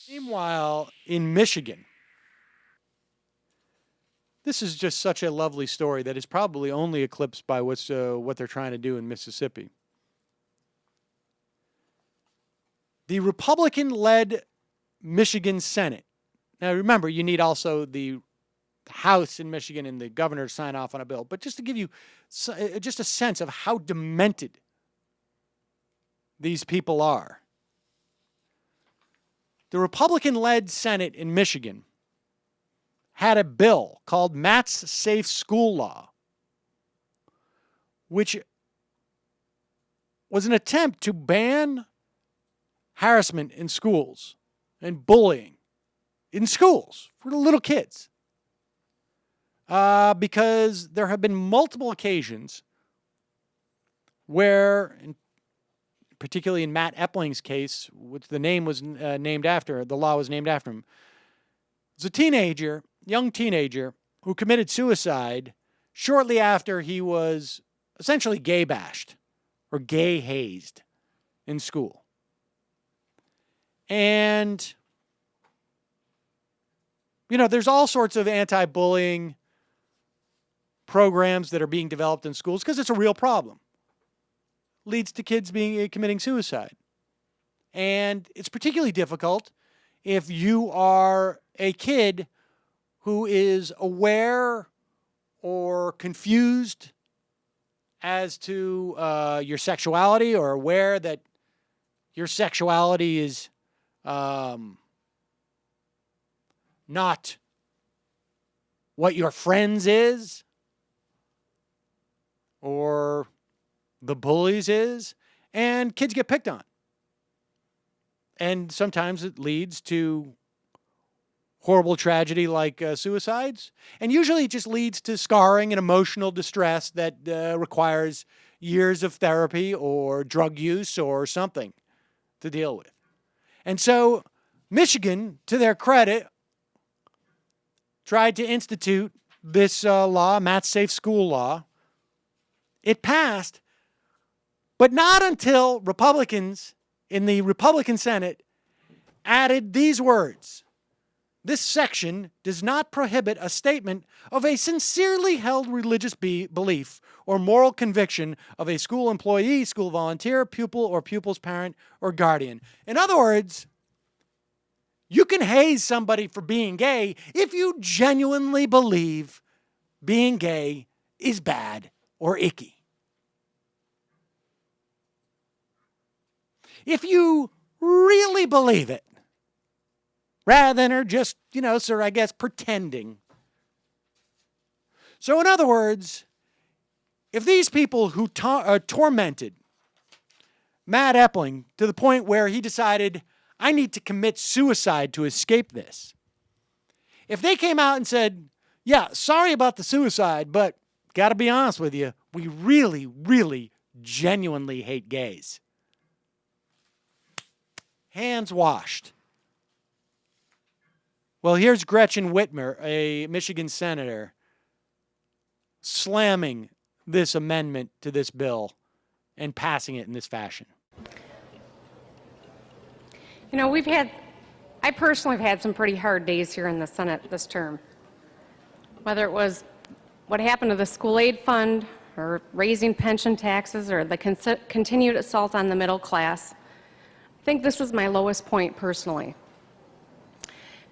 Meanwhile, in Michigan, this is just such a lovely story that is probably only eclipsed by what they're trying to do in Mississippi. The Republican-led Michigan Senate. Now, remember, you need also the House in Michigan and the governor to sign off on a bill. But just to give you just a sense of how demented these people are, the Republican-led Senate in Michigan had a bill called Matt's Safe School Law, which was an attempt to ban harassment in schools and bullying in schools for the little kids. Because there have been multiple occasions where, particularly in Matt Epling's case, which the name was named after, the law was named after him, it was a young teenager, who committed suicide shortly after he was essentially gay bashed or gay hazed in school. And, there's all sorts of anti-bullying programs that are being developed in schools because it's a real problem. Leads to kids committing suicide. And it's particularly difficult if you are a kid who is aware or confused as to your sexuality, or aware that your sexuality is not what your friends is or the bullies is, and kids get picked on. And sometimes it leads to horrible tragedy like suicides, and usually it just leads to scarring and emotional distress that requires years of therapy or drug use or something to deal with. And so Michigan, to their credit, tried to institute this law, Matt's Safe School Law. It passed, but not until Republicans in the Republican Senate added these words: "This section does not prohibit a statement of a sincerely held religious belief or moral conviction of a school employee, school volunteer, pupil, or pupil's parent or guardian." In other words, you can haze somebody for being gay if you genuinely believe being gay is bad or icky. If you really believe it, rather than are just, pretending. So in other words, if these people who tormented Matt Epling to the point where he decided, I need to commit suicide to escape this, if they came out and said, yeah, sorry about the suicide, but got to be honest with you, we really, really genuinely hate gays. Hands washed. Well, here's Gretchen Whitmer, a Michigan senator, slamming this amendment to this bill and passing it in this fashion. I personally have had some pretty hard days here in the Senate this term. Whether it was what happened to the school aid fund, or raising pension taxes, or the continued assault on the middle class, I think this is my lowest point personally.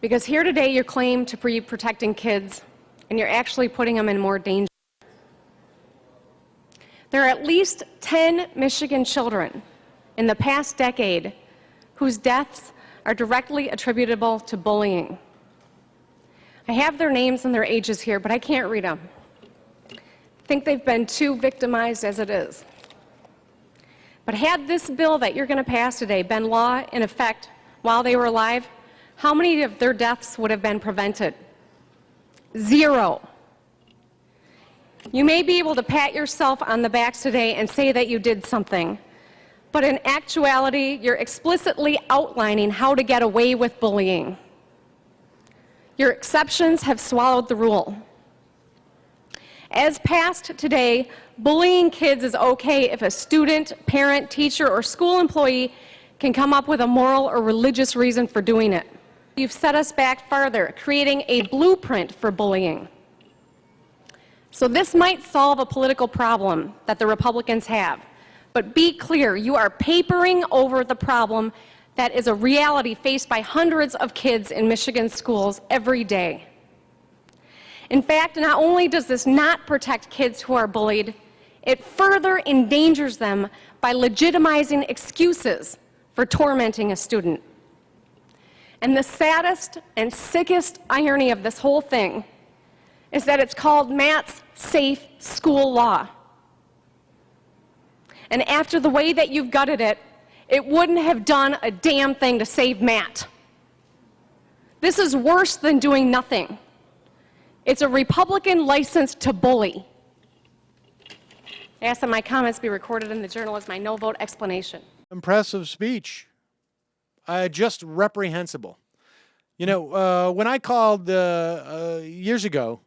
Because here today you claim to be protecting kids, and you're actually putting them in more danger. There are at least 10 Michigan children in the past decade whose deaths are directly attributable to bullying. I have their names and their ages here, but I can't read them. I think they've been too victimized as it is. But had this bill that you're going to pass today been law in effect while they were alive, how many of their deaths would have been prevented? 0. You may be able to pat yourself on the back today and say that you did something, but in actuality, you're explicitly outlining how to get away with bullying. Your exceptions have swallowed the rule. As passed today, bullying kids is okay if a student, parent, teacher, or school employee can come up with a moral or religious reason for doing it. You've set us back farther, creating a blueprint for bullying. So this might solve a political problem that the Republicans have. But be clear, you are papering over the problem that is a reality faced by hundreds of kids in Michigan schools every day. In fact, not only does this not protect kids who are bullied, it further endangers them by legitimizing excuses for tormenting a student. And the saddest and sickest irony of this whole thing is that it's called Matt's Safe School Law. And after the way that you've gutted it, it wouldn't have done a damn thing to save Matt. This is worse than doing nothing. It's a Republican license to bully. I ask that my comments be recorded in the Journal as my no vote explanation. Impressive speech. Just reprehensible. You know, when I called years ago,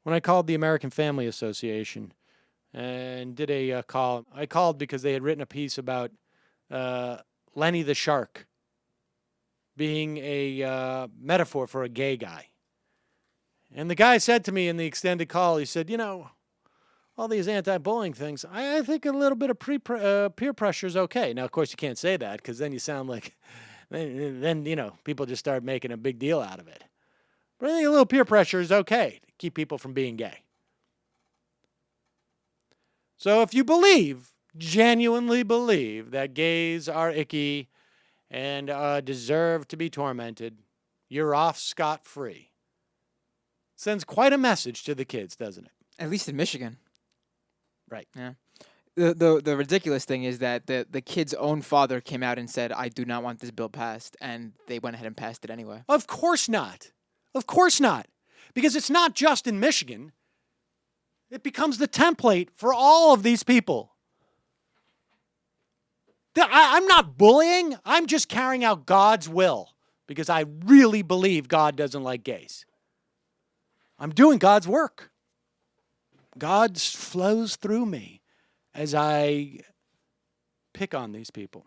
when I called the American Family Association and did a call, I called because they had written a piece about Lenny the Shark being a metaphor for a gay guy. And the guy said to me in the extended call, he said, you know, all these anti-bullying things, I think a little bit of peer pressure is okay. Now, of course, you can't say that because then you sound like, then, you know, people just start making a big deal out of it. But I think a little peer pressure is okay to keep people from being gay. So if you genuinely believe that gays are icky and deserve to be tormented, you're off scot-free. Sends quite a message to the kids, doesn't it? At least in Michigan. Right. Yeah. The ridiculous thing is that the kid's own father came out and said, I do not want this bill passed, and they went ahead and passed it anyway. Of course not. Of course not. Because it's not just in Michigan. It becomes the template for all of these people. I'm not bullying. I'm just carrying out God's will because I really believe God doesn't like gays. I'm doing God's work. God flows through me as I pick on these people.